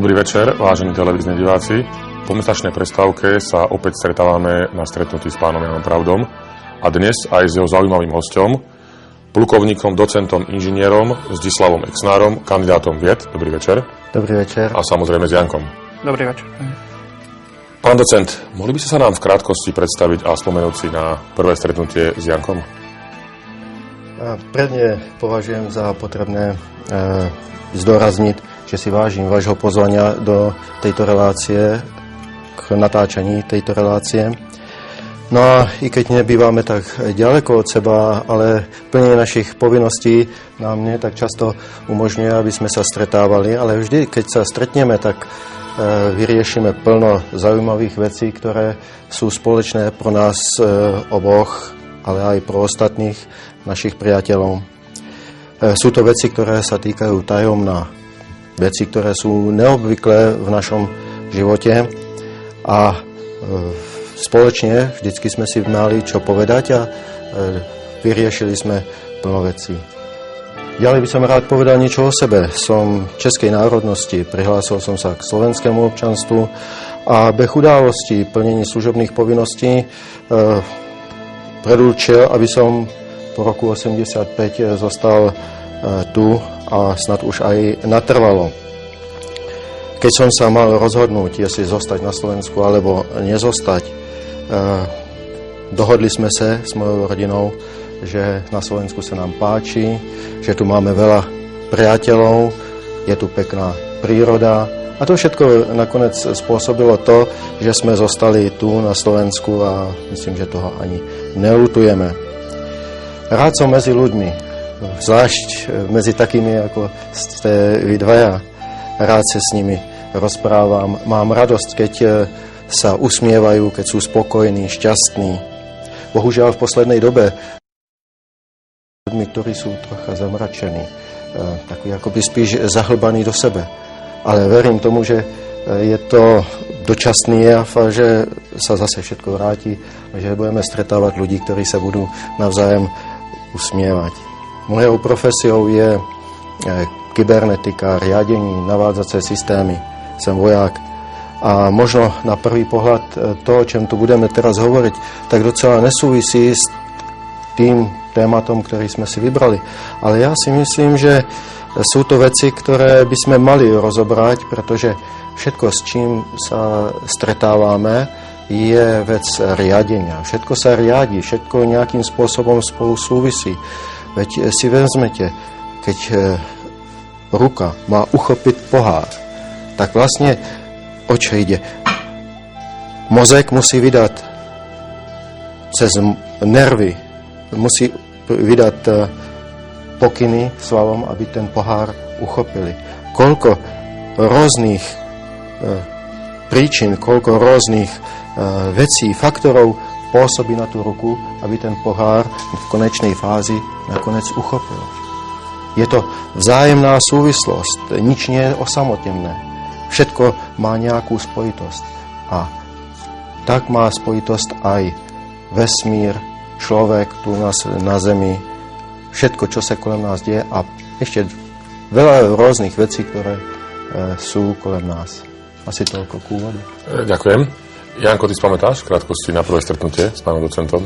Dobrý večer, vážení televízni diváci. Po mesačnej prestávke sa opäť stretávame na stretnutí s pánom Jánom Pravdom a dnes aj s jeho zaujímavým hosťom, plukovníkom, docentom, inžinierom Zdislavom Exnárom, kandidátom vied. Dobrý večer. Dobrý večer. A samozrejme s Jankom. Dobrý večer. Pán docent, mohli by ste sa nám v krátkosti predstaviť a spomenúť si na prvé stretnutie s Jankom? Predne považujem za potrebné zdôrazniť, že si vážim vášho pozvania do tejto relácie, k natáčaní tejto relácie. No a i keď nebývame tak ďaleko od seba, ale plnenie našich povinností nám nie tak často umožňuje, aby sme sa stretávali, ale vždy, keď sa stretneme, tak vyriešime plno zaujímavých vecí, ktoré sú spoločné pro nás oboch, ale aj pro ostatných našich priateľov. Sú to veci, ktoré sa týkajú tajomná, veci, ktoré sú neobvyklé v našom živote a spoločne vždycky sme si mali čo povedať a vyriešili sme plno vecí. Ďalej by som rád povedal niečo o sebe. Som českej národnosti, prihlásil som sa k slovenskému občanstvu a bez události plnení služobných povinností predurčil, aby som po roku 85 zostal tu a snad už aj natrvalo. Keď som sa mal rozhodnúť, jestli zostať na Slovensku alebo nezostať, dohodli sme sa s mojou rodinou, že na Slovensku sa nám páči, že tu máme veľa priateľov, je tu pekná príroda a to všetko nakoniec spôsobilo to, že sme zostali tu na Slovensku a myslím, že toho ani neľutujeme. Rád som medzi ľuďmi, zvlášť medzi takými, ako ste vy dvaja. Rád sa s nimi rozprávam. Mám radosť, keď sa usmievajú, keď sú spokojní, šťastní. Bohužiaľ v poslednej dobe ľuďmi, ktorí sú trocha zamračení, takí akoby spíš zahlbaní do sebe. Ale verím tomu, že je to dočasný jav a že sa zase všetko vráti a že budeme stretávať ľudí, ktorí sa budú navzájom usmievať. Mojou profesiou je kybernetika, riadení, navádzacie systémy. Som vojak. A možno na prvý pohľad to, o čom tu budeme teraz hovoriť, tak docela nesúvisí s tým tématom, ktorý sme si vybrali. Ale ja si myslím, že sú to veci, ktoré by sme mali rozobrať, pretože všetko, s čím sa stretávame, je vec riadenia. Všetko sa riadi, všetko nejakým spôsobom spolu súvisí. Veď si vezmete, keď ruka má uchopiť pohár, tak vlastne o čo ide? Mozek musí vydať cez nervy, musí vydať pokyny svalom, aby ten pohár uchopili. Koľko rôznych príčin, koľko rôznych vecí, faktorov pôsobí na tú ruku, aby ten pohár v konečnej fázi nakoniec uchopil. Je to vzájemná súvislosť, nič nie je osamotené. Všetko má nejakú spojitosť. A tak má spojitosť aj vesmír, človek tu na Zemi, všetko, čo sa kolem nás deje a ešte veľa rôznych vecí, ktoré sú kolem nás. Asi toľko k úvodu. Ďakujem. Janko, ty spamätáš v krátkosti na prvé stretnutie s pánom docentom?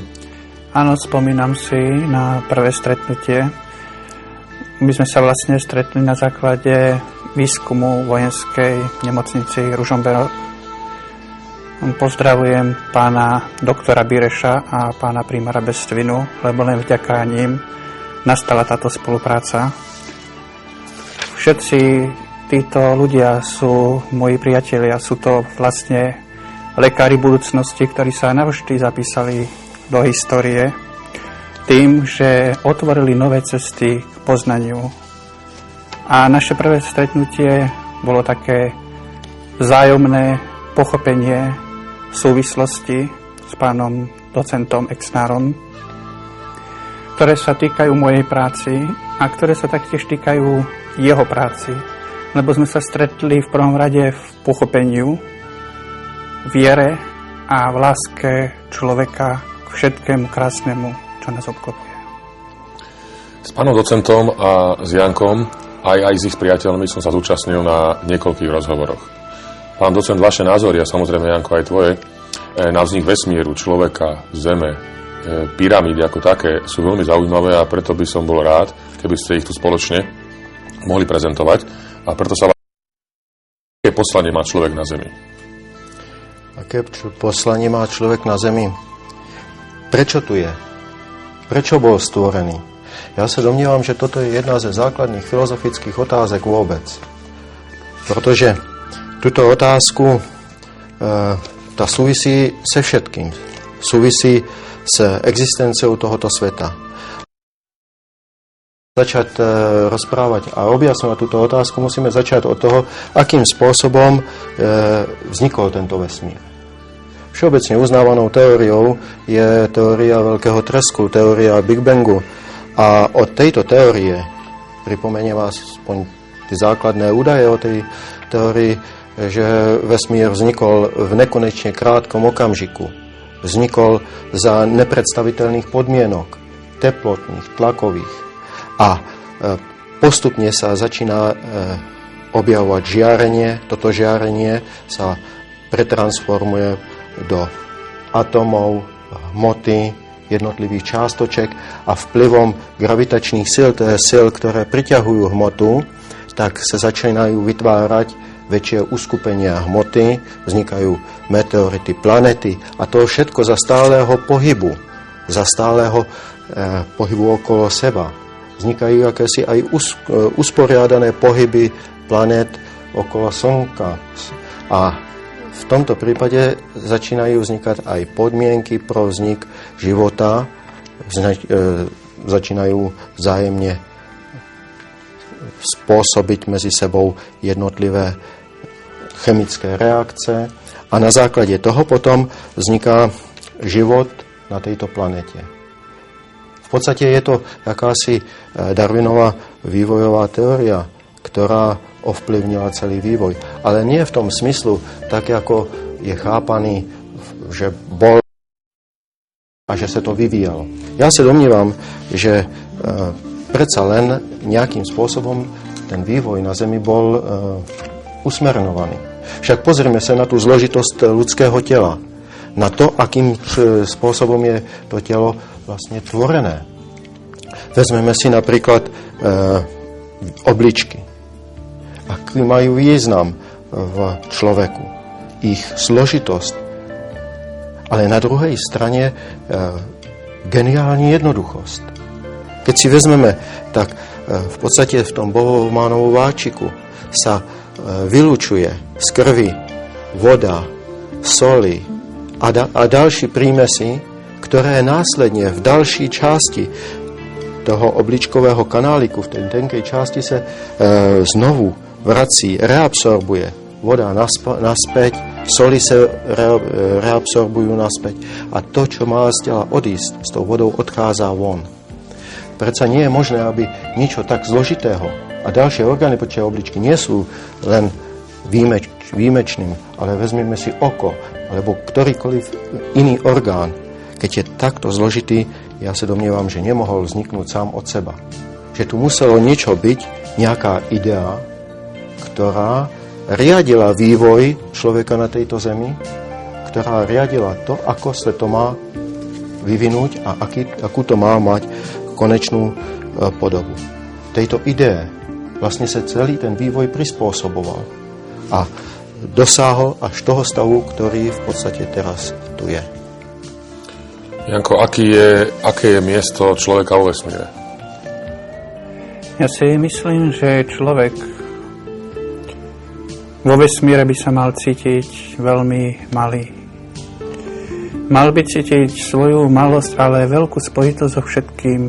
Áno, spomínam si na prvé stretnutie. My sme sa vlastne stretli na základe výskumu vojenskej nemocnici Ružomberok. Pozdravujem pána doktora Bireša a pána primára Bestvinu, lebo len vďaka ním nastala táto spolupráca. Všetci títo ľudia sú moji priatelia, sú to vlastne lekári budúcnosti, ktorí sa navždy zapísali do histórie tým, že otvorili nové cesty k poznaniu. A naše prvé stretnutie bolo také vzájomné pochopenie súvislosti s pánom docentom Exnárom, ktoré sa týkajú mojej práci a ktoré sa taktiež týkajú jeho práci. Lebo sme sa stretli v prvom rade v pochopeniu, viere a v láske človeka k všetkému krásnemu, čo nás obklopuje. S pánom docentom a s Jankom aj s ich priateľmi som sa zúčastnil na niekoľkých rozhovoroch. Pán docent, vaše názory a samozrejme, Janko, aj tvoje, na vznik vesmíru, človeka, zeme, pyramídy ako také sú veľmi zaujímavé a preto by som bol rád, keby ste ich tu spoločne mohli prezentovať. A preto sa aké poslanie má človek na Zemi? Aké poslanie má človek na Zemi? Prečo tu je? Prečo bol stvorený? Ja sa domnievam, že toto je jedna ze základných filozofických otázek vôbec. Pretože túto otázku tá súvisí se všetkým. Súvisí s existenciou tohoto sveta. Začať rozprávať a objasňovať túto otázku, musíme začať od toho, akým spôsobom vznikol tento vesmír. Všeobecne uznávanou teóriou je teória veľkého tresku, teória Big Bangu. A od tejto teórie, pripomeniem vás aspoň tie základné údaje o tej teórii, že vesmír vznikol v nekonečne krátkom okamžiku. Vznikol za nepredstaviteľných podmienok, teplotných, tlakových. A postupne sa začína objavovať žiarenie. Toto žiarenie sa pretransformuje do atomov, hmoty, jednotlivých částoček a vplyvom gravitačných síl, to je síl, ktoré priťahujú hmotu, tak sa začínajú vytvárať väčšie uskupenia hmoty, vznikajú meteority, planety a to všetko za stáleho pohybu, okolo seba. Vznikajú akési aj usporiadané pohyby planét okolo Slnka. A v tomto prípade začínajú vznikať aj podmienky pro vznik života, začínajú vzájemne spôsobiť medzi sebou jednotlivé chemické reakcie a na základe toho potom vzniká život na tejto planete. V podstate je to akási Darwinová vývojová teória, ktorá ovplyvnila celý vývoj. Ale nie v tom smyslu, tak ako je chápaný, že bol a že sa to vyvíjalo. Ja sa domnívam, že predsa len nejakým spôsobom ten vývoj na Zemi bol usmerňovaný. Však pozrime sa na tú zložitosť ľudského tela. Na to, akým spôsobom je to telo vlastne tvorené. Vezmeme si napríklad obličky. Aký majú význam v človeku. Ich zložitosť. Ale na druhej strane geniálna jednoduchosť. Keď si vezmeme, tak v podstate v tom bohománovom váčiku sa vylučuje z krvi voda, soli a ďalší prímesy, ktoré následne v ďalšej časti toho obličkového kanáliku, v tej tenkej časti sa znovu vrací, reabsorbuje voda naspäť, soli sa reabsorbujú naspäť a to, čo má z tela odísť, s tou vodou odchádza von. Predsa nie je možné, aby niečo tak zložitého a ďalšie orgány počia obličky nie sú len výjimečným, ale vezmeme si oko alebo ktorýkoliv iný orgán. Keď je takto zložitý, ja sa domnievam, že nemohol vzniknúť sám od seba. Že tu muselo niečo byť, nejaká idea, ktorá riadila vývoj človeka na tejto zemi, ktorá riadila to, ako sa to má vyvinúť a akú to má mať konečnú podobu. Tejto idee vlastne sa celý ten vývoj prispôsoboval a dosáhol až toho stavu, ktorý v podstate teraz tu je. Janko, aké je miesto človeka vo vesmíre? Ja si myslím, že človek vo vesmíre by sa mal cítiť veľmi malý. Mal by cítiť svoju malosť, ale veľkú spojitosť so všetkým,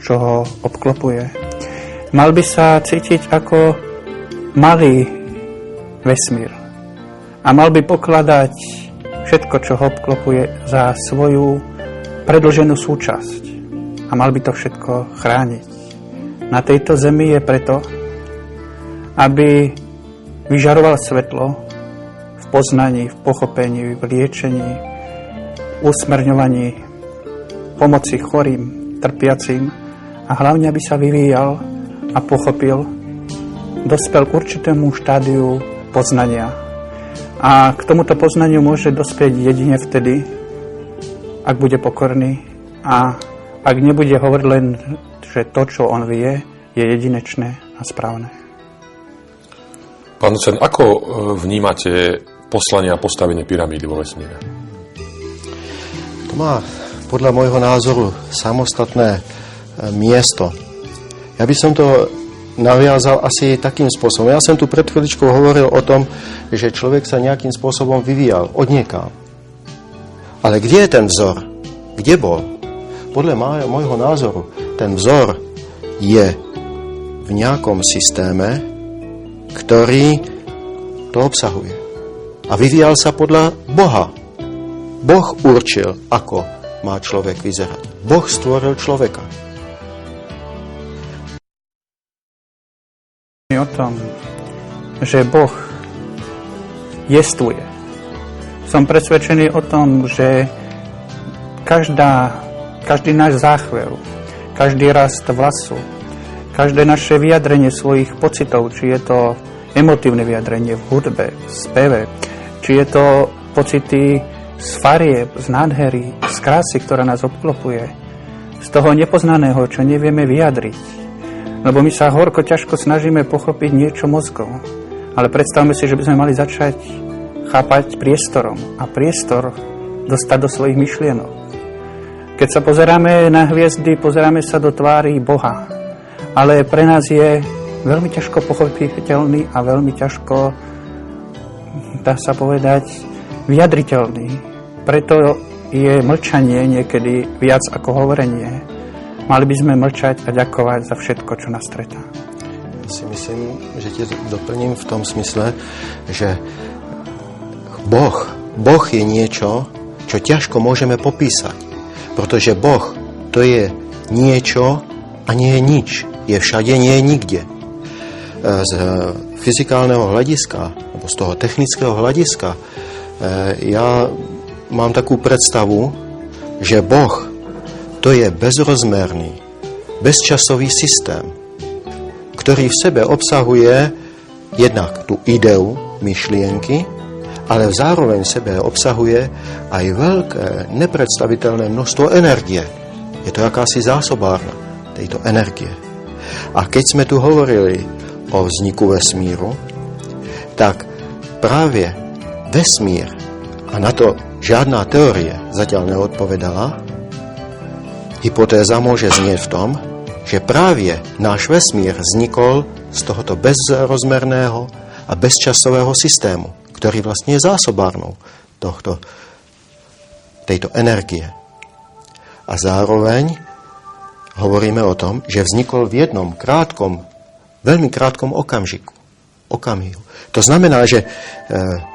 čo ho obklopuje. Mal by sa cítiť ako malý vesmír. A mal by pokladať všetko, čo ho obklopuje, za svoju predĺženú súčasť. A mal by to všetko chrániť. Na tejto zemi je preto, aby vyžaroval svetlo v poznaní, v pochopení, v liečení, usmerňovaní, pomoci chorým, trpiacim a hlavne, aby sa vyvíjal a pochopil dospel k určitému štádiu poznania. A k tomuto poznaniu môže dospieť jedine vtedy, ak bude pokorný a ak nebude hovoriť len, že to, čo on vie, je jedinečné a správne. Pán docent, ako vnímate poslanie a postavenie pyramídy vo vesmíre? To má podľa môjho názoru samostatné miesto. Ja by som to naviazal asi takým spôsobom. Ja som tu pred chvíličkou hovoril o tom, že človek sa nejakým spôsobom vyvíjal odniekam. Ale kde je ten vzor? Kde bol? Podľa môjho názoru ten vzor je v nejakom systéme, ktorý to obsahuje. A vyvíjal sa podľa Boha. Boh určil, ako má človek vyzerať. Boh stvoril človeka. O tom, že Boh jestvuje. Som presvedčený o tom, že každý náš záchvev, každý rast vlasu, každé naše vyjadrenie svojich pocitov, či je to emotívne vyjadrenie v hudbe, v speve, či je to pocity z farieb, z nádhery, z krásy, ktorá nás obklopuje, z toho nepoznaného, čo nevieme vyjadriť. Lebo my sa horko ťažko snažíme pochopiť niečo mozgom. Ale predstavme si, že by sme mali začať chápať priestorom a priestor dostať do svojich myšlienok. Keď sa pozeráme na hviezdy, pozeráme sa do tvári Boha. Ale pre nás je veľmi ťažko pochopiteľný a veľmi ťažko, dá sa povedať, vyjadriteľný. Preto je mlčanie niekedy viac ako hovorenie. Mali by sme mlčať a ďakovať za všetko, čo nás stretá. Ja si myslím, že ti doplním v tom smysle, že Boh je niečo, čo ťažko môžeme popísať. Pretože Boh to je niečo a nie je nič. Je všade, nie je nikde. Z fyzikálneho hľadiska, alebo z toho technického hľadiska, ja mám takú predstavu, že Boh to je bezrozmerný, bezčasový systém, ktorý v sebe obsahuje jednak tú ideu, myšlienky, ale zároveň v sebe obsahuje aj veľké, nepredstaviteľné množstvo energie. Je to akási zásobárna tejto energie. A keď sme tu hovorili o vzniku vesmíru, tak práve vesmír, a na to žiadna teória zatiaľ neodpovedala, hypotéza môže znieť v tom, že práve náš vesmír vznikol z tohoto bezrozmerného a bezčasového systému, ktorý vlastne je zásobárnou tejto energie. A zároveň hovoríme o tom, že vznikol v jednom veľmi krátkom okamihu. To znamená, že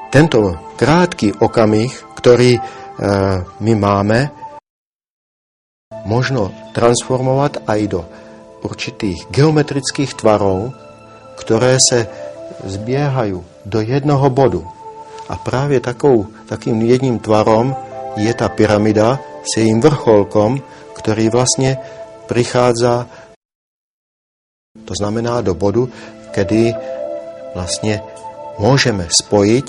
tento krátky okamih, ktorý my máme, možno transformovať aj do určitých geometrických tvarov, ktoré sa zbiehajú do jednoho bodu. A práve takým jedným tvarom je tá pyramida s jej vrcholkom, ktorý vlastne prichádza, to znamená do bodu, kedy vlastne môžeme spojiť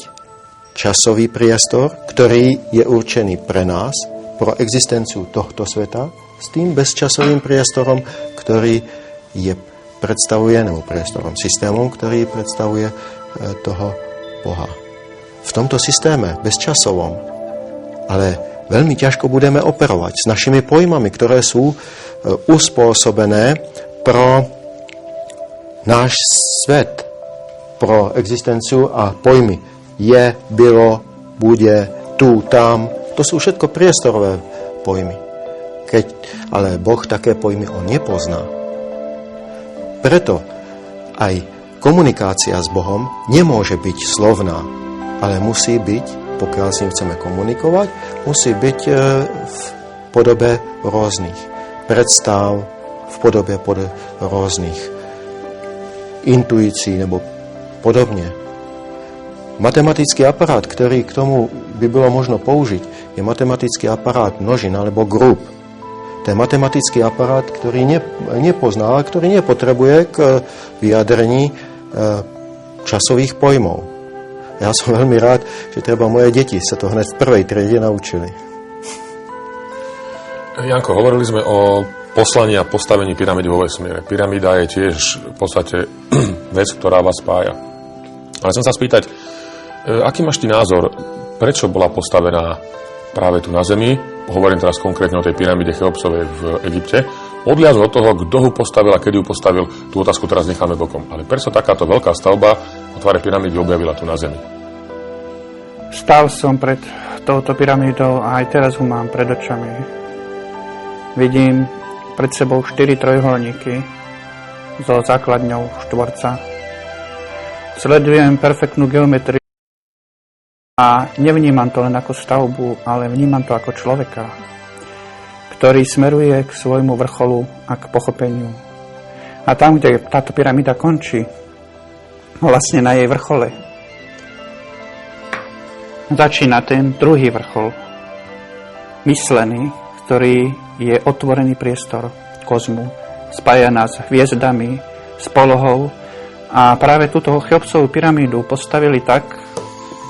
časový priestor, ktorý je určený pre nás, pro existenciu tohto sveta, s tým bezčasovým priestorom, ktorý je systémom, ktorý predstavuje toho Boha. V tomto systéme bezčasovom, ale veľmi ťažko budeme operovať s našimi pojmami, ktoré sú uspôsobené pro náš svet, pro existenciu a pojmy. Je, bylo, bude, tu, tam. To sú všetko priestorové pojmy. Ale Boh také pojmy on nepozná. Preto aj komunikácia s Bohom nemôže byť slovná, ale musí byť, pokiaľ s ním chceme komunikovať, musí byť v podobe rôznych predstav, v podobe rôznych intuícií nebo podobne. Matematický aparát, ktorý k tomu by bolo možno použiť, je matematický aparát množín alebo grúp. To je matematický aparát, ktorý nepozná, ale ktorý nepotrebuje k vyjadrení časových pojmov. Ja som veľmi rád, že treba moje deti sa to hneď v prvej triede naučili. Janko, hovorili sme o poslaní a postavení pyramídy vo vesmíre. Pyramída je tiež v podstate vec, ktorá vás spája. Ale chcem sa spýtať, aký máš ty názor, prečo bola postavená práve tu na Zemi? Hovorím teraz konkrétne o tej pyramíde Cheopsovej v Egypte. Odliadnúť od toho, kto ho postavil a kedy ju postavil, tú otázku teraz necháme bokom. Ale prečo takáto veľká stavba o tvare pyramídy objavila tu na Zemi? Stál som pred touto pyramídou a aj teraz ho mám pred očami. Vidím pred sebou 4 trojuholníky so základňou štvorca. Sledujem perfektnú geometriu a nevnímam to len ako stavbu, ale vnímam to ako človeka, ktorý smeruje k svojmu vrcholu a k pochopeniu. A tam, kde táto pyramída končí, vlastne na jej vrchole, začína ten druhý vrchol, myslený, ktorý je otvorený priestor kozmu, spája nás hviezdami, s polohou a práve túto Cheopsovú pyramídu postavili tak,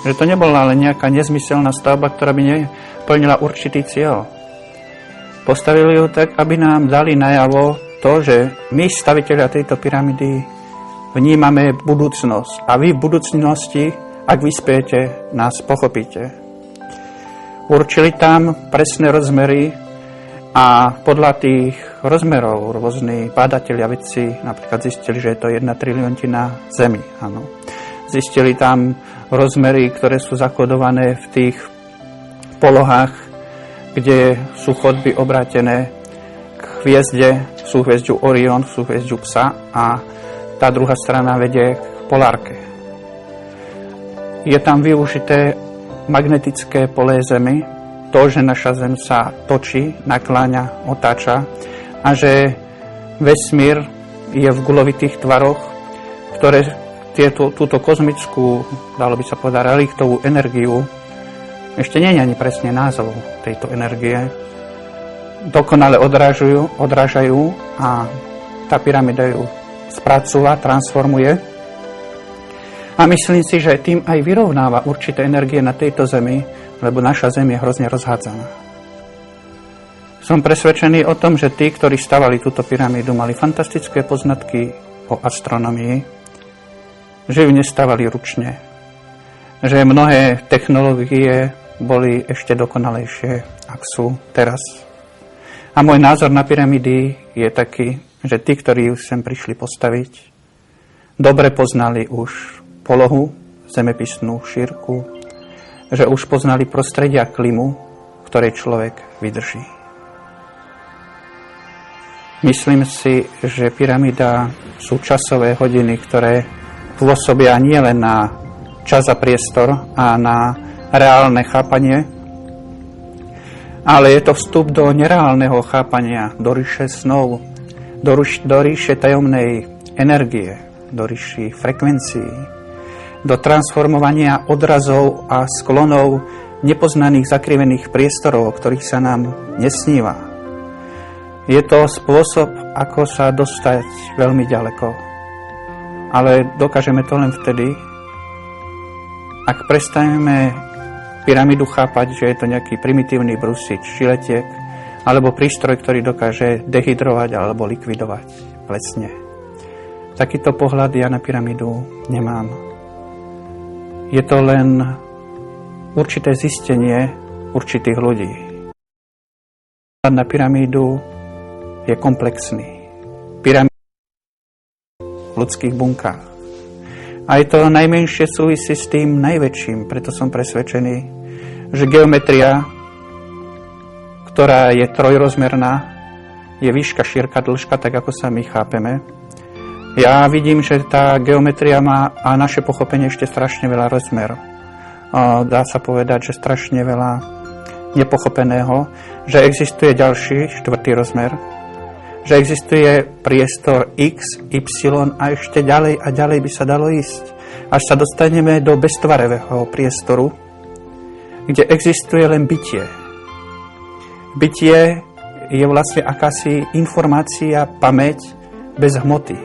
že to nebola len nejaká nezmyselná stavba, ktorá by neplnila určitý cieľ. Postavili ju tak, aby nám dali najavo to, že my, stavitelia tejto pyramídy, vnímame budúcnosť. A vy v budúcnosti, ak vyspiete, nás pochopíte. Určili tam presné rozmery a podľa tých rozmerov rôzni bádatelia vedci napríklad zistili, že je to 1 triliontina Zemi. Áno. Zistili tam rozmery, ktoré sú zakodované v tých polohách, kde sú chodby obrátené k hviezde, súhviezďu Orion, súhviezďu Psa a tá druhá strana vedie k polárke. Je tam využité magnetické pole Zemi, to, že naša Zem sa točí, nakláňa, otáča a že vesmír je v gulovitých tvaroch, ktoré túto kozmickú, dalo by sa povedať, reliktovú energiu, ešte nie je ani presne názov tejto energie, dokonale odrážajú a tá pyramída ju spracúva, transformuje. A myslím si, že tým aj vyrovnáva určité energie na tejto Zemi, lebo naša Zem je hrozne rozhádzaná. Som presvedčený o tom, že tí, ktorí stavali túto pyramídu, mali fantastické poznatky o astronomii, že ju nestávali ručne, že mnohé technológie boli ešte dokonalejšie, ak sú teraz. A môj názor na pyramídy je taký, že tí, ktorí ju sem prišli postaviť, dobre poznali už polohu, zemepisnú šírku, že už poznali prostredia klimu, v ktorej človek vydrží. Myslím si, že pyramída sú časové hodiny, ktoré pôsobia nielen na čas a priestor a na reálne chápanie, ale je to vstup do nereálneho chápania, do ríše snov, do ríše tajomnej energie, do ríši frekvencií, do transformovania odrazov a sklonov nepoznaných zakrivených priestorov, o ktorých sa nám nesníva. Je to spôsob, ako sa dostať veľmi ďaleko. Ale dokážeme to len vtedy, ak prestaneme pyramídu chápať, že je to nejaký primitívny brúsič, šiletiek, alebo prístroj, ktorý dokáže dehydrovať alebo likvidovať lesne. Takýto pohľad ja na pyramídu nemám. Je to len určité zistenie určitých ľudí. Pohľad na pyramídu je komplexný. Pyramída v ľudských bunkách. Aj to najmenšie súvisí s tým najväčším, preto som presvedčený, že geometria, ktorá je trojrozmerná, je výška, šírka, dĺžka, tak ako sa my chápeme. Ja vidím, že tá geometria má a naše pochopenie ešte strašne veľa rozmer. Dá sa povedať, že strašne veľa nepochopeného, že existuje ďalší, štvrtý rozmer, že existuje priestor X, Y a ešte ďalej a ďalej by sa dalo ísť. Až sa dostaneme do beztvarevého priestoru, kde existuje len bytie. Bytie je vlastne akási informácia, pamäť bez hmoty.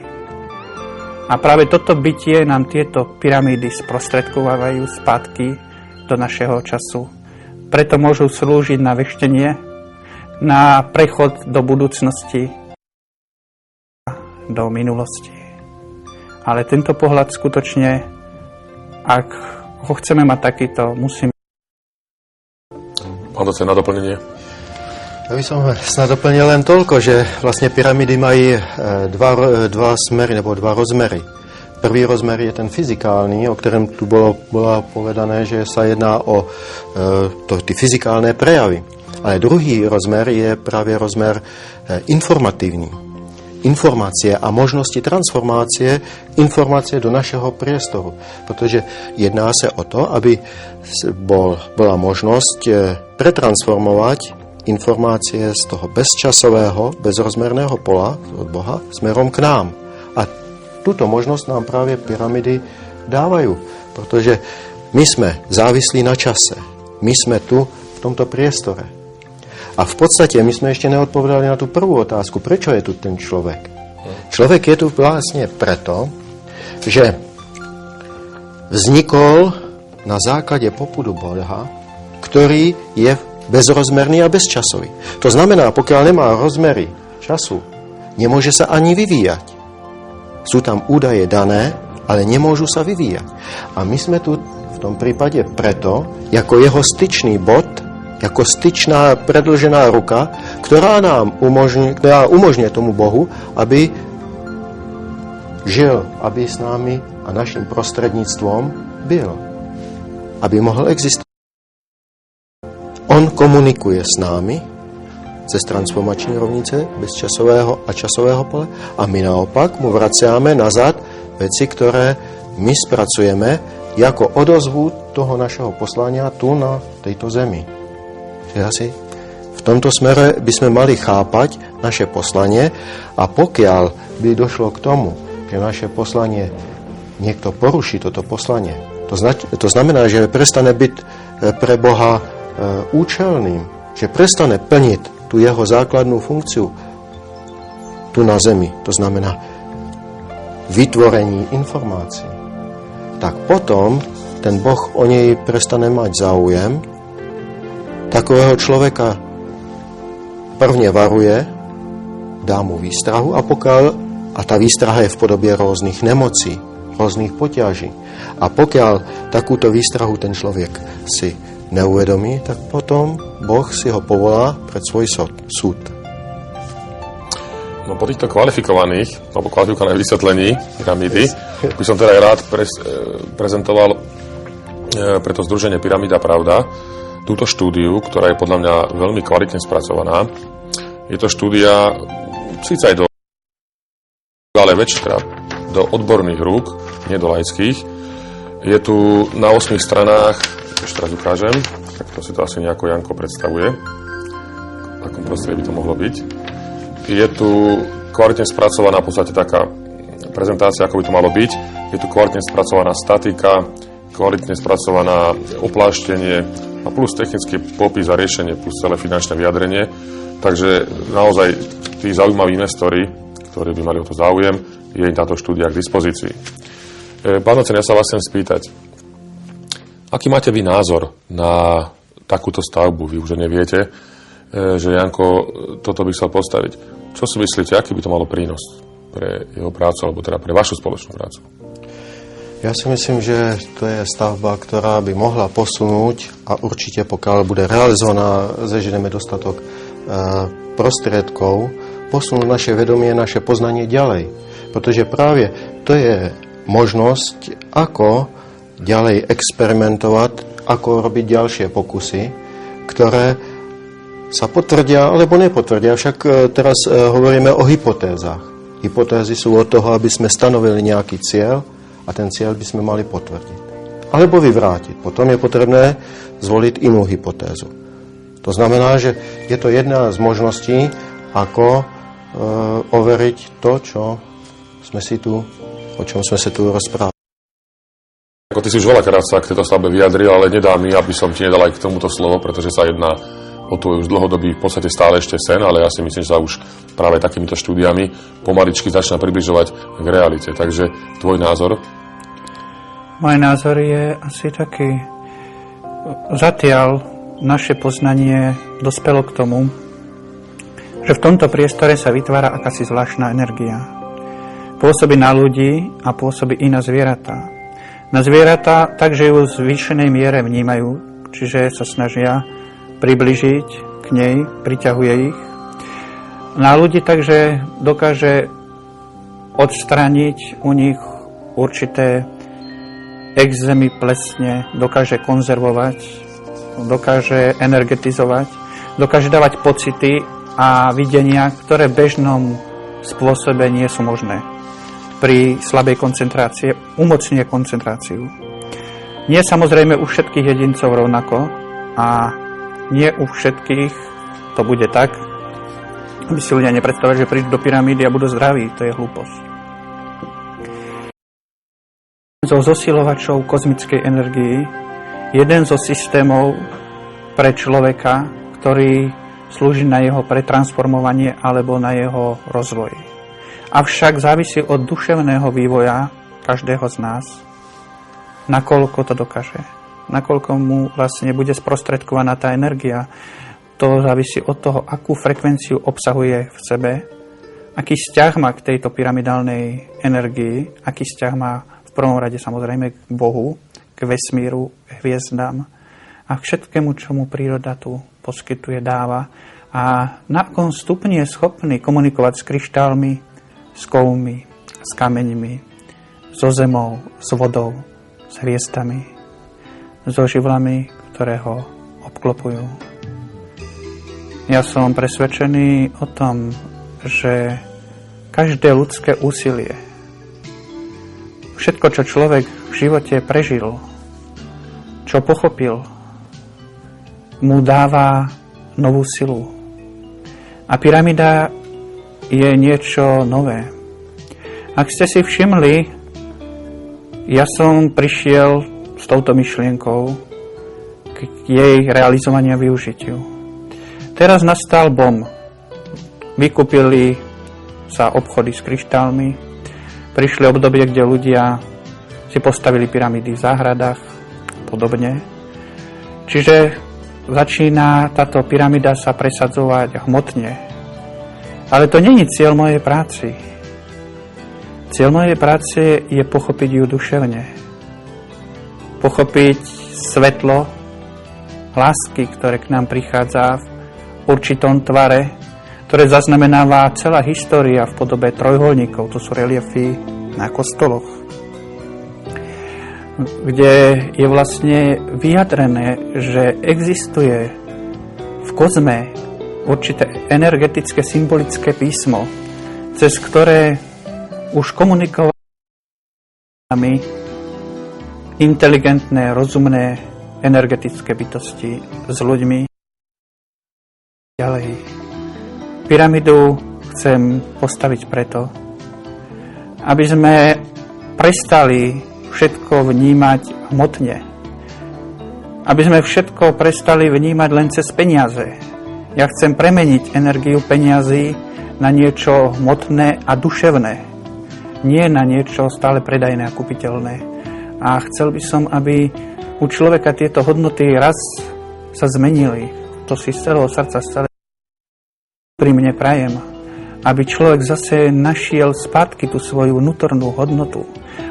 A práve toto bytie nám tieto pyramídy sprostredkovávajú spätky do našeho času. Preto môžu slúžiť na veštenie, na prechod do budúcnosti, do minulosti. Ale tento pohľad skutočne, ak ho chceme mať takýto, musíme... Pán docent, na doplnenie? Ja by som snad doplnil len toľko, že vlastne pyramidy majú dva smery nebo dva rozmery. Prvý rozmer je ten fyzikálny, o ktorom tu bolo povedané, že sa jedná o tie fyzikálne prejavy. Ale druhý rozmer je práve rozmer informatívny. Informácie a možnosti transformácie informácie do našeho priestoru. Pretože jedná sa o to, aby bola možnosť pretransformovať informácie z toho bezčasového, bezrozmerného pola od Boha smerom k nám. A túto možnosť nám práve pyramidy dávajú, pretože my sme závislí na čase. My sme tu v tomto priestore. A v podstate my sme ešte neodpovedali na tú prvú otázku, prečo je tu ten človek. Človek je tu vlastne preto, že vznikol na základe popudu Boha, ktorý je bezrozmerný a bezčasový. To znamená, pokiaľ nemá rozmery času, nemôže sa ani vyvíjať. Sú tam údaje dané, ale nemôžu sa vyvíjať. A my sme tu v tom prípade preto, ako jeho styčný bod, ako styčná predĺžená ruka, ktorá umožňuje tomu Bohu, aby žil, aby s nami a našim prostredníctvom byl. Aby mohol existovať. On komunikuje s námi cez transformačné rovnice bezčasového a časového pole a my naopak mu vraciame nazad veci, ktoré my spracujeme ako odozvu toho našeho poslania tu na tejto zemi. Čiže asi v tomto smere by sme mali chápať naše poslanie a pokiaľ by došlo k tomu, že naše poslanie niekto poruší toto poslanie, to znamená, že prestane byť pre Boha účelným, že prestane plniť tú jeho základnú funkciu tu na zemi, to znamená vytvorení informácií, tak potom ten Boh o nej prestane mať záujem. Takového človeka prvne varuje, dá mu výstrahu a tá výstraha je v podobe rôznych nemocí, rôznych poťaží. A pokiaľ takúto výstrahu ten človek si neuvedomí, tak potom Boh si ho povolá pred svoj súd. No po týchto kvalifikované vysvetlení pyramídy by som teda rád prezentoval pre to združenie Pyramída Pravda túto štúdiu, ktorá je podľa mňa veľmi kvalitne spracovaná. Je to štúdia síce aj ale väčšikrát do odborných rúk, nie do laických. Je tu na 8 stranách, ešte raz ukážem, tak to si to asi nejako Janko predstavuje, v akom prostredí by to mohlo byť. Je tu kvalitne spracovaná v podstate taká prezentácia, ako by to malo byť. Je tu kvalitne spracovaná statika, kvalitne spracovaná opláštenie a plus technický popis a riešenie, plus celé finančné vyjadrenie. Takže naozaj tí zaujímaví investori, ktorí by mali o to záujem, je im táto štúdia k dispozícii. Pán docent, ja sa vás chcem spýtať, aký máte vy názor na takúto stavbu? Vy už neviete, že Janko toto by chcel postaviť. Čo si myslíte, aký by to malo prínos pre jeho prácu, alebo teda pre vašu spoločnú prácu? Ja si myslím, že to je stavba, ktorá by mohla posunúť a určite pokiaľ bude realizovaná, zažijeme dostatok prostriedkov, posunúť naše vedomie, naše poznanie ďalej. Pretože práve to je možnosť, ako ďalej experimentovať, ako robiť ďalšie pokusy, ktoré sa potvrdia alebo nepotvrdia. Však teraz hovoríme o hypotézach. Hypotézy sú od toho, aby sme stanovili nejaký cieľ a ten cieľ by sme mali potvrdiť. Alebo vyvrátiť. Potom je potrebné zvoliť inú hypotézu. To znamená, že je to jedna z možností, ako overiť to, o čom sme si tu rozprávali. Ako ty si už veľakrát sa k tejto stavbe vyjadril, ale nedá mi, aby som ti nedal aj k tomuto slovo, pretože sa jedná o tvoj už dlhodobý, v podstate stále ešte sen, ale ja si myslím, že sa už práve takýmito štúdiami pomaličky začína približovať k realite. Takže tvoj názor? Môj názor je asi taký. Zatiaľ naše poznanie dospelo k tomu, že v tomto priestore sa vytvára akási zvláštna energia. Pôsobí na ľudí a pôsobí i na zvieratá. Na zvieratá takže ju v zvýšenej miere vnímajú, čiže sa snažia približiť k nej, priťahuje ich. Na ľudí takže dokáže odstrániť u nich určité exémy, plesne, dokáže konzervovať, dokáže energetizovať, dokáže dávať pocity a videnia, ktoré v bežnom spôsobe nie sú možné. Pri slabej koncentrácii umocňuje koncentráciu. Nie samozrejme u všetkých jedincov rovnako a nie u všetkých to bude tak, aby si ľudia nepredstavili, že prídu do pyramídy a budú zdraví. To je hlúposť. Zo zosilovačov kozmickej energii jeden zo systémov pre človeka, ktorý slúži na jeho pretransformovanie alebo na jeho rozvoj. Avšak závisí od duševného vývoja každého z nás, nakoľko to dokáže, nakoľko mu vlastne bude sprostredkovaná tá energia. To závisí od toho, akú frekvenciu obsahuje v sebe, aký vzťah má k tejto pyramidálnej energii, aký vzťah má v prvom rade samozrejme k Bohu, k vesmíru, k hviezdám a k všetkému, čo mu príroda tu poskytuje, dáva. A na akom stupni je schopný komunikovať s kryštálmi, s kovmi, s kameňmi, so zemou, s vodou, s hviezdami, so živlami, ktoré ho obklopujú. Ja som presvedčený o tom, že každé ľudské úsilie, všetko, čo človek v živote prežil, čo pochopil, mu dáva novú silu. A pyramída je niečo nové. Ak ste si všimli, ja som prišiel s touto myšlienkou k jej realizovaniu a využitiu. Teraz nastal BOM. Vykúpili sa obchody s kryštálmi, prišli obdobie, kde ľudia si postavili pyramídy v záhradách a podobne. Čiže začína táto pyramída sa presadzovať hmotne. Ale to nie je cieľ mojej práci. Cieľ mojej práce je pochopiť ju duševne. Pochopiť svetlo lásky, ktoré k nám prichádza v určitom tvare, ktoré zaznamenáva celá história v podobe trojuholníkov. To sú reliefy na kostoloch, kde je vlastne vyjadrené, že existuje v kozme určité energetické symbolické písmo, cez ktoré už komunikovali inteligentné, rozumné, energetické bytosti s ľuďmi. Ďalej. Pyramídu chcem postaviť preto, aby sme prestali všetko vnímať hmotne. Aby sme všetko prestali vnímať len cez peniaze. Ja chcem premeniť energiu peniazy na niečo hmotné a duševné. Nie na niečo stále predajné a kupiteľné. A chcel by som, aby u človeka tieto hodnoty raz sa zmenili. To si z celého srdca stále pri mne prajem. Aby človek zase našiel spátky tú svoju vnútornú hodnotu.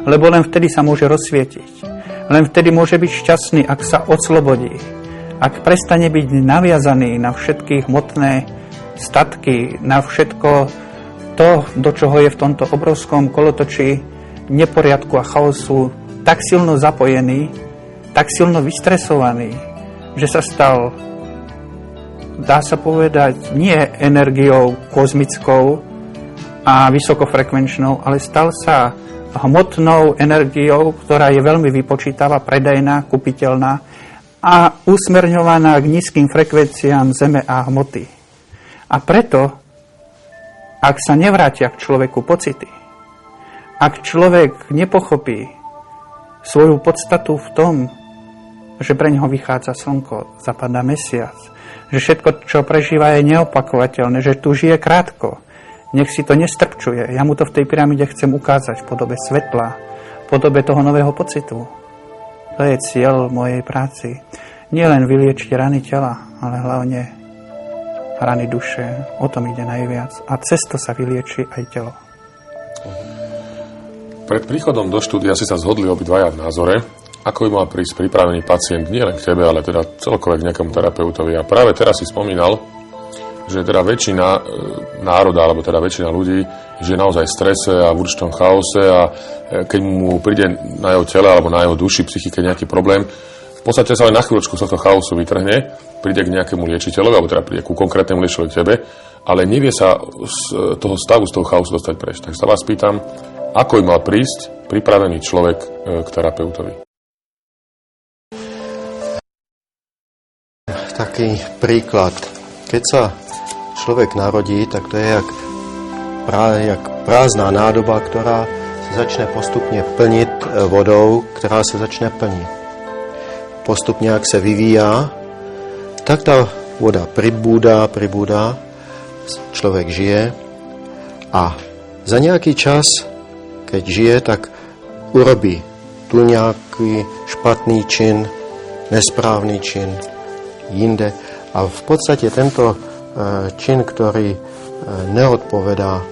Lebo len vtedy sa môže rozsvietiť. Len vtedy môže byť šťastný, ak sa oslobodí. Ak prestane byť naviazaný na všetky hmotné statky, na všetko to, do čoho je v tomto obrovskom kolotočí neporiadku a chaosu tak silno zapojený, tak silno vystresovaný, že sa stal, dá sa povedať, nie energiou kozmickou a vysokofrekvenčnou, ale stal sa hmotnou energiou, ktorá je veľmi vypočítavá, predajná, kupiteľná a usmerňovaná k nízkym frekvenciám zeme a hmoty. A preto, ak sa nevrátia k človeku pocity, ak človek nepochopí svoju podstatu v tom, že pre ňoho vychádza slnko, zapadá mesiac, že všetko, čo prežíva, je neopakovateľné, že tu žije krátko. Nech si to nestrpčuje. Ja mu to v tej pyramíde chcem ukázať v podobe svetla, v podobe toho nového pocitu. To je cieľ mojej práci. Nie len vyliečiť rany tela, ale hlavne rany duše. O tom ide najviac. A cez to sa vylieči aj telo. Pred príchodom do štúdia si sa zhodli obidvaja v názore, ako by mal prísť pripravený pacient nie len k tebe, ale teda celkové k nejakému terapeutovi. A práve teraz si spomínal, že teda väčšina národa, alebo teda väčšina ľudí žije naozaj v strese a v určitom chaose a keď mu príde na jeho tele alebo na jeho duši, psychike nejaký problém, v podstate sa len na chvíľočku z tohto chaosu vytrhne, príde k nejakému liečiteľovi, alebo teda príde ku konkrétnemu liečiteľovi k tebe, ale nevie sa z toho stavu, z toho chaosu dostať preč. Tak sa vás pýtam, ako by mal prísť pripravený človek k terapeutovi? Taký príklad. Keď sa človek narodí, tak to je jak prázdna nádoba, ktorá sa začne postupne plniť vodou, ktorá sa začne plniť. Postupne, ak sa vyvíja, tak tá voda pribúda, človek žije a za nejaký čas, keď žije, tak urobí tu nejaký špatný čin, nesprávny čin, jinde. A v podstate tento čin, ktorý neodpovedá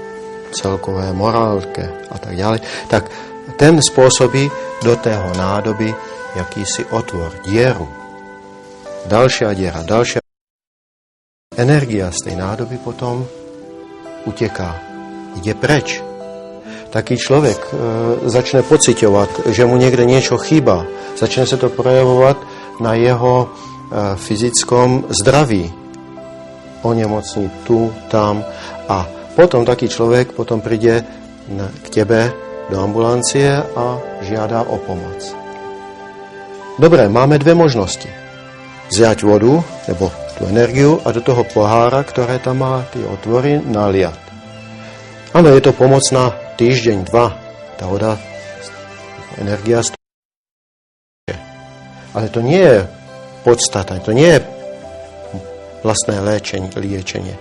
celkové morálke a tak ďalej, tak ten spôsobí do tého nádoby jakýsi otvor, dieru. Ďalšia energia z tej nádoby potom uteká, ide preč. Taký človek začne pociťovať, že mu niekde niečo chýba. Začne sa to prejavovať na jeho fyzickom zdraví. Onemocní tu, tam a potom taký človek potom príde k tebe do ambulancie a žiada o pomoc. Dobre, máme dve možnosti. Vziať vodu, nebo tú energiu a do toho pohára, ktoré tam má tie otvory, naliať. Áno, je to pomoc na týždeň, dva. Tá voda, energia stojí. Ale to nie je podstata, to nie je vlastné liečenie.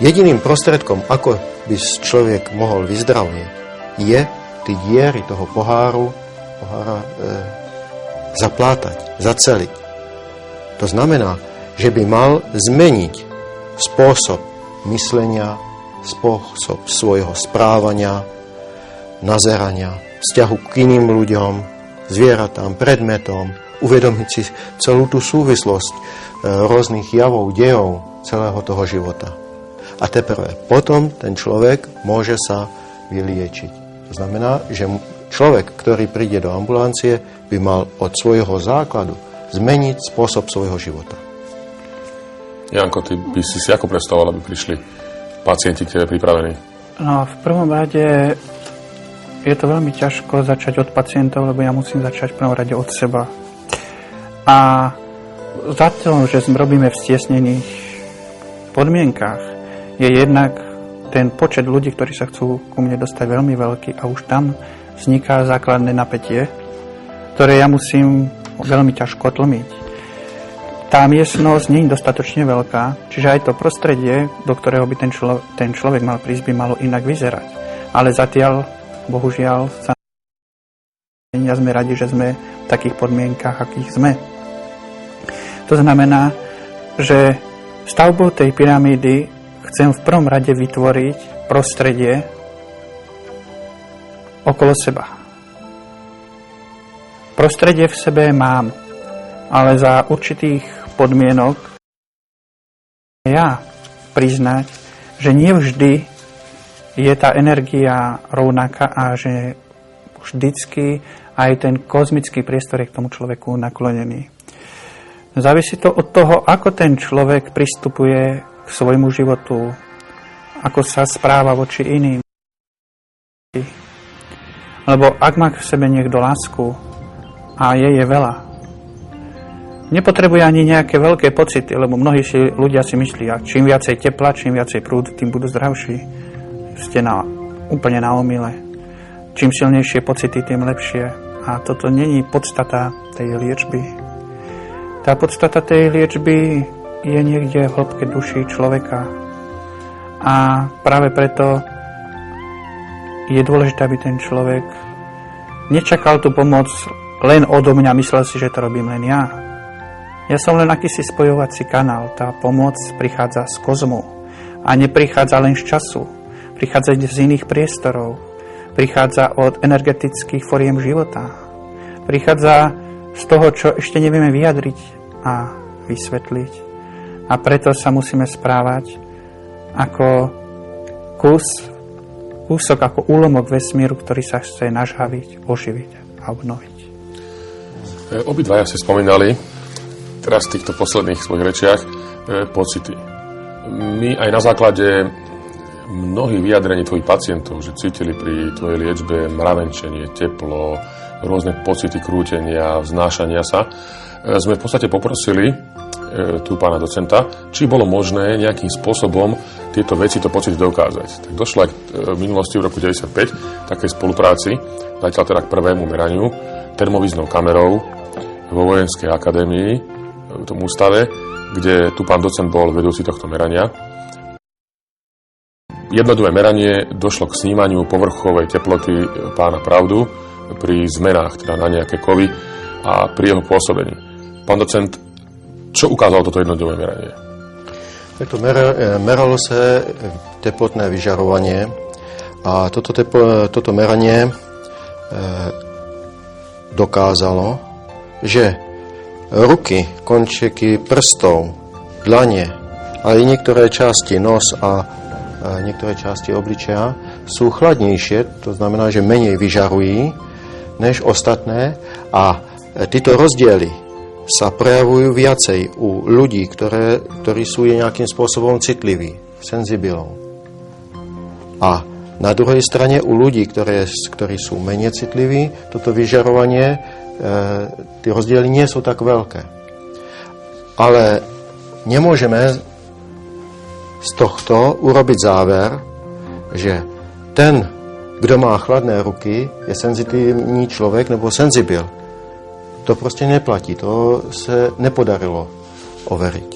Jediným prostredkom, ako by človek mohol vyzdravieť, je tie diery toho pohára zaplátať, zaceliť. To znamená, že by mal zmeniť spôsob myslenia, spôsob svojho správania, nazerania, vzťahu k iným ľuďom, zvieratám, predmetom, uvedomiť si celú tú súvislosť rôznych javov, dejov celého toho života. A teprve potom ten človek môže sa vyliečiť. To znamená, že človek, ktorý príde do ambulancie, by mal od svojho základu zmeniť spôsob svojho života. Janko, ty by si ako predstavoval, aby prišli pacienti k tebe pripravení? No, v prvom rade je to veľmi ťažko začať od pacientov, lebo ja musím začať v prvom rade od seba. A za to, že robíme v stiesnených podmienkách, je jednak ten počet ľudí, ktorí sa chcú ku mne dostať, veľmi veľký a už tam vzniká základné napätie, ktoré ja musím veľmi ťažko tlmiť. Tá miestnosť nie je dostatočne veľká, čiže aj to prostredie, do ktorého by ten človek mal prísť, by malo inak vyzerať. Ale zatiaľ, bohužiaľ, ja sme radi, že sme v takých podmienkach, akých sme. To znamená, že stavbou tej pyramídy chcem v prvom rade vytvoriť prostredie okolo seba. Prostredie v sebe mám, ale za určitých podmienok ja priznať, že nevždy je tá energia rovnaká a že vždycky aj ten kozmický priestor je k tomu človeku naklonený. Závisí to od toho, ako ten človek pristupuje k svojmu životu, ako sa správa voči iným. Lebo ak má k sebe niekto lásku a je veľa, nepotrebuje ani nejaké veľké pocity, lebo mnohí ľudia si myslia, čím viacej tepla, čím viacej prúd, tým budú zdravší. Ste úplne na omyle. Čím silnejšie pocity, tým lepšie. A toto není podstata tej liečby. Tá podstata tej liečby je niekde v hĺbke duši človeka. A práve preto je dôležité, aby ten človek nečakal tú pomoc len odo mňa, myslel si, že to robím len ja. Ja som len akýsi spojovací kanál. Tá pomoc prichádza z kozmu. A neprichádza len z času. Prichádza z iných priestorov. Prichádza od energetických foriem života. Prichádza z toho, čo ešte nevieme vyjadriť a vysvetliť. A preto sa musíme správať ako kúsok, ako úlomok vesmíru, ktorý sa chce nažhaviť, oživiť a obnoviť. Obidvaja ste spomínali teraz v týchto posledných svojich rečiach pocity. My aj na základe mnohých vyjadrení tvojich pacientov, že cítili pri tvojej liečbe mravenčenie, teplo, rôzne pocity krútenia, vznášania sa, sme v podstate poprosili tu pána docenta, či bolo možné nejakým spôsobom tieto pocity dokázať. Tak došlo aj v minulosti v roku 1995 takej spolupráci, zatiaľ teda k prvému meraniu termovíznou kamerou vo Vojenskej akadémii, v tom ústave, kde tu pán docent bol vedúci tohto merania. Jednotlivé meranie došlo k snímaniu povrchovej teploty pána Pravdu pri zmenách, teda na nejaké kovy a pri jeho pôsobení. Pán docent, čo ukázalo toto jednotlivé meranie? To meralo sa teplotné vyžarovanie a toto meranie dokázalo, že ruky, končeky prstov, dlane, ale i niektoré časti nos a niektoré časti obličeja sú chladnejšie, to znamená, že menej vyžarujú než ostatné a títo rozdiely sa prejavujú viacej u ľudí, ktorí sú nejakým spôsobom citliví, senzibilov. A na druhej strane u ľudí, ktorí sú menej citliví, toto vyžarovanie, tie rozdiely nie sú tak veľké. Ale nemôžeme z tohto urobiť záver, že ten, kto má chladné ruky, je senzitívny človek nebo senzibil. To proste neplatí, to sa nepodarilo overiť.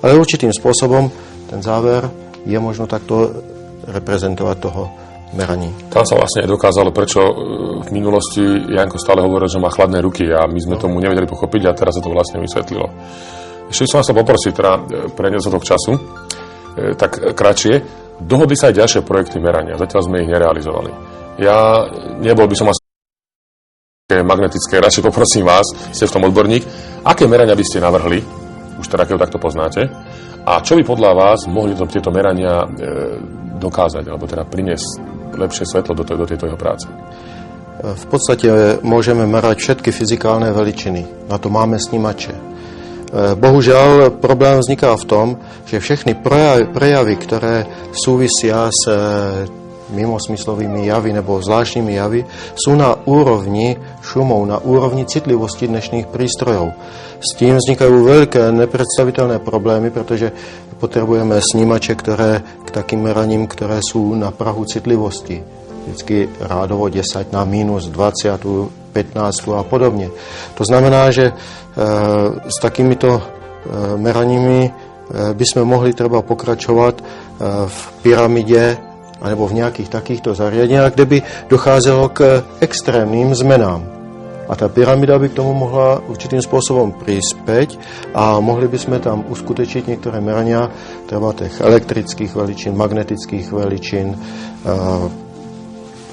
Ale určitým spôsobom ten záver je možno takto reprezentovať toho meraní. Tam sa vlastne dokázalo, prečo v minulosti Janko stále hovoril, že má chladné ruky a my sme tomu nevedeli pochopiť a teraz sa to vlastne vysvetlilo. Ešte som vás poprosiť, teda pre nedostatok času, tak kratšie, dohodli sa aj ďalšie projekty merania, zatiaľ sme ich nerealizovali. Ja nebol by som vás magnetické, radšej poprosím vás, ste v tom odborník, aké merania by ste navrhli, už teda keď takto poznáte, a čo by podľa vás mohli tieto merania dokázať, alebo teda priniesť lepšie svetlo do tejto jeho práce? V podstate môžeme merať všetky fyzikálne veličiny. Na to máme snímače. Bohužiaľ, problém vzniká v tom, že všechny prejavy, ktoré súvisia s mimosmyslovými javy nebo zvláštnymi javy, sú na úrovni šumov, na úrovni citlivosti dnešných prístrojov. S tým vznikajú veľké nepredstaviteľné problémy, pretože potrebujeme snímače, k takým meraním, ktoré sú na prahu citlivosti. Vždycky rádovo 10 na minus 20, 15 a podobne. To znamená, že s takýmito meraními by sme mohli treba pokračovať v pyramide alebo v nejakých takýchto zariadeniach, kde by dochádzalo k extrémnym zmenám. A tá pyramida by k tomu mohla určitým spôsobom prispäť a mohli by sme tam uskutečiť niektoré merania, treba tých elektrických veličín, magnetických veličín,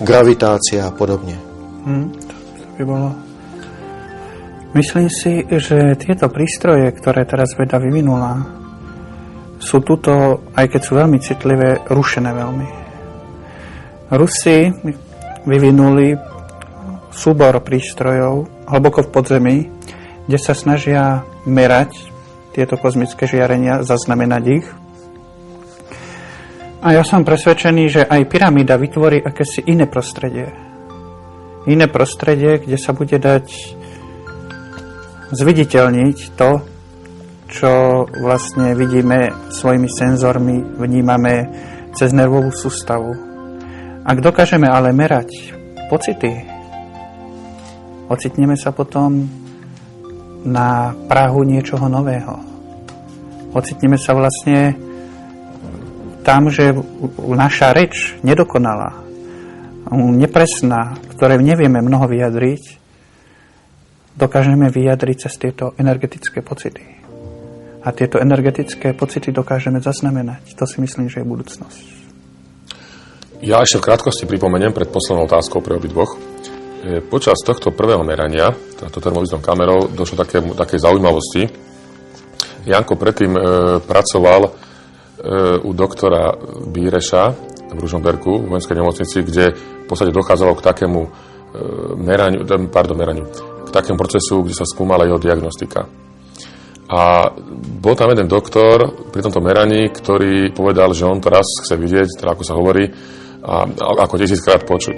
gravitácia a podobne. To by bolo. Myslím si, že tieto prístroje, ktoré teraz veda vyvinula, sú tuto, aj keď sú veľmi citlivé, rušené veľmi. Rusi vyvinuli súbor prístrojov hlboko v podzemí, kde sa snažia merať tieto kozmické žiarenia, zaznamenať ich. A ja som presvedčený, že aj pyramída vytvorí akési iné prostredie. Iné prostredie, kde sa bude dať zviditeľniť to, čo vlastne vidíme svojimi senzormi, vnímame cez nervovú sústavu. Ak dokážeme ale merať pocity, ocitneme sa potom v na prahu niečoho nového. Ocitneme sa vlastne tam, že naša reč nedokonalá, nepresná, ktoré nevieme mnoho vyjadriť, dokážeme vyjadriť cez tieto energetické pocity. A tieto energetické pocity dokážeme zaznamenať. To si myslím, že je budúcnosť. Ja ešte v krátkosti pripomeniem pred poslednou otázkou pre obidvoch. Počas tohto prvého merania, táto termoviznou kamerou, došlo takej zaujímavosti. Janko predtým pracoval u doktora Bíreša v Ružomberku, v vojenskej nemocnici, kde v podstate dochádzalo k takému k takému procesu, kde sa skúmala jeho diagnostika. A bol tam jeden doktor pri tomto meraní, ktorý povedal, že on to raz chce vidieť, teda ako sa hovorí, a ako 1000-krát počuť.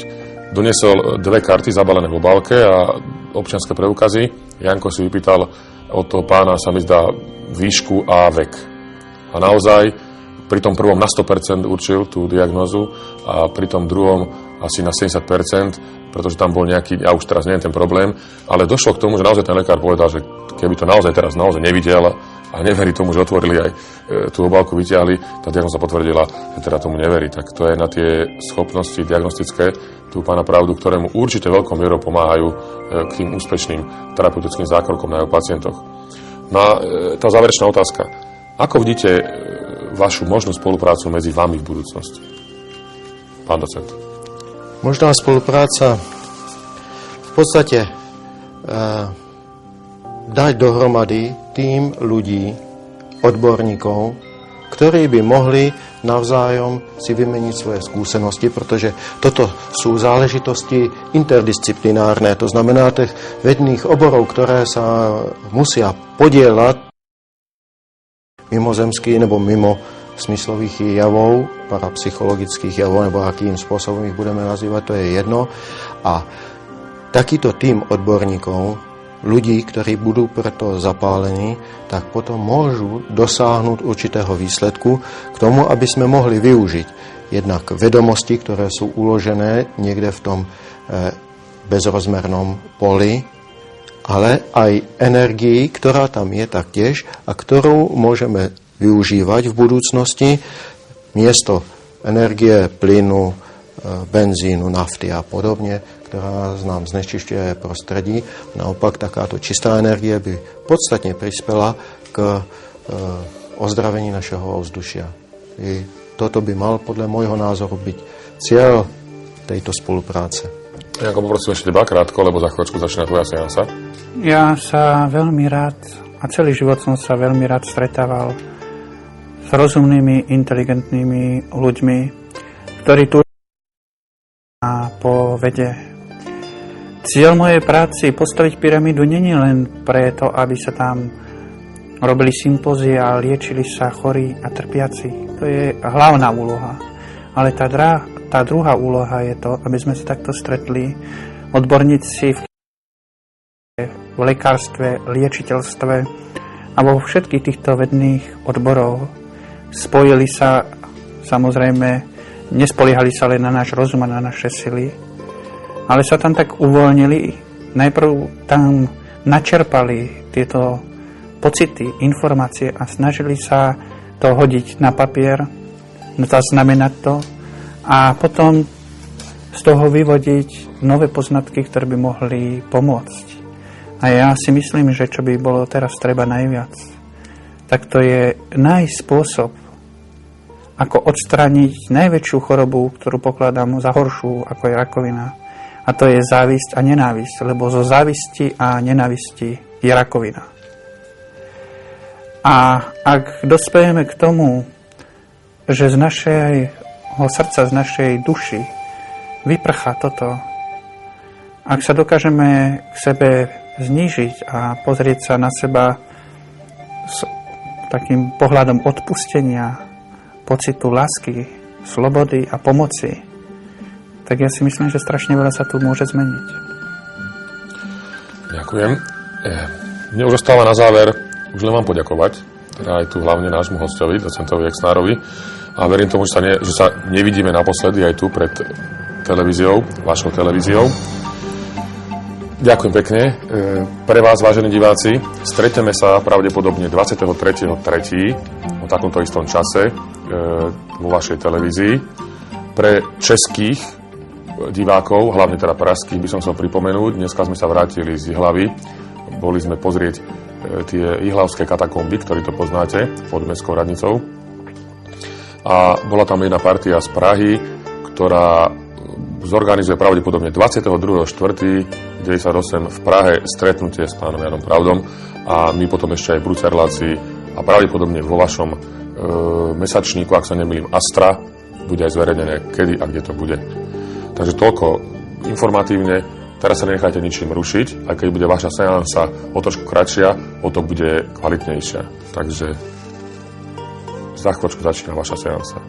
Doniesol 2 karty zabalené v obálke a občianske preukazy. Janko si vypýtal od toho pána, sa mi zdá, výšku a vek. A naozaj pri tom prvom na 100% určil tú diagnózu a pri tom druhom asi na 70%, pretože tam bol nejaký, ja už teraz neviem ten problém, ale došlo k tomu, že naozaj ten lekár povedal, že keby to naozaj teraz nevidel a neverí tomu, že otvorili aj tú obálku, vyťahli, tá diagnóza potvrdila, že teda tomu neverí. Tak to je na tie schopnosti diagnostické tu pána pravdu, ktoré mu určite veľkou mierou pomáhajú k tým úspešným terapeutickým zákrokom na jeho pacientoch. No a tá záverečná otázka. Ako vidíte vašu možnú spoluprácu medzi vami v budúcnosti? Pán docent. Možná spolupráca v podstate dať dohromady tým ľudí, odborníkov, ktorí by mohli navzájom si vymeniť svoje skúsenosti, pretože toto sú záležitosti interdisciplinárne, to znamená tých vedných oborov, ktoré sa musia podieľať mimozemských nebo mimo smyslových javov, parapsychologických javov, nebo akým spôsobom ich budeme nazývať, to je jedno. A takýto tým odborníkov, ľudí, ktorí budú preto zapálení, tak potom môžu dosáhnuť určitého výsledku k tomu, aby sme mohli využiť jednak vedomosti, ktoré sú uložené niekde v tom bezrozmernom poli, ale aj energii, ktorá tam je taktiež a ktorú môžeme využívať v budúcnosti miesto energie, plynu, benzínu, nafty a podobne, ktorá nám znečišťuje prostredí. Naopak takáto čistá energia by podstatne prispela k ozdravení našeho ovzdušia. I toto by mal podľa môjho názoru byť cieľ tejto spolupráce. Janko, poprosím ešte teba krátko, lebo za chvíľočku začína tvoja seansa. Ja sa veľmi rád a celý život som sa veľmi rád stretával s rozumnými, inteligentnými ľuďmi, ktorí tu po vede. Cieľ mojej práci postaviť pyramídu není len preto, aby sa tam robili sympózia a liečili sa chorí a trpiaci. To je hlavná úloha. Ale tá druhá úloha je to, aby sme sa takto stretli odborníci v lekárstve, liečiteľstve a vo všetkých týchto vedných odborov spojili sa, samozrejme, nespoliehali sa len na náš rozum a na naše sily, ale sa tam tak uvoľnili, najprv tam načerpali tieto pocity, informácie a snažili sa to hodiť na papier, zaznamenať to a potom z toho vyvodiť nové poznatky, ktoré by mohli pomôcť. A ja si myslím, že čo by bolo teraz treba najviac, tak to je nájsť spôsob, ako odstrániť najväčšiu chorobu, ktorú pokladám za horšiu, ako je rakovina. A to je závisť a nenávisť, lebo zo závisti a nenávisti je rakovina. A ak dospejeme k tomu, že z našeho srdca, z našej duši vyprchá toto, ak sa dokážeme k sebe znížiť a pozrieť sa na seba s takým pohľadom odpustenia, pocitu lásky, slobody a pomoci, tak ja si myslím, že strašne veľa sa tu môže zmeniť. Ďakujem. Mne už ostáva na záver už len vám poďakovať, teda aj tu hlavne nášmu hostovi, docentovi Exnárovi, a verím tomu, že sa nevidíme naposledy aj tu pred televíziou, vašou televíziou. Ďakujem pekne. Pre vás, vážení diváci, stretneme sa pravdepodobne 23.3. o takomto istom čase vo vašej televízii. Pre českých divákov, hlavne teda pražských, by som chcel pripomenúť, dneska sme sa vrátili z Jihlavy. Boli sme pozrieť tie jihlavské katakomby, ktorí to poznáte, pod Mestskou radnicou. A bola tam jedna partia z Prahy, ktorá zorganizuje pravdepodobne 22.4.98 v Prahe stretnutie s pánom Janom Pravdom a my potom ešte aj v budúcej relácii a pravdepodobne vo vašom mesačníku, ak sa nemýlim, Astra, bude aj zverejnené, kedy a kde to bude. Takže toľko informatívne, teraz sa nenechajte ničím rušiť, aj keď bude vaša seansa o trošku kratšia, o to bude kvalitnejšia. Takže za chvíľočku začína vaša seansa.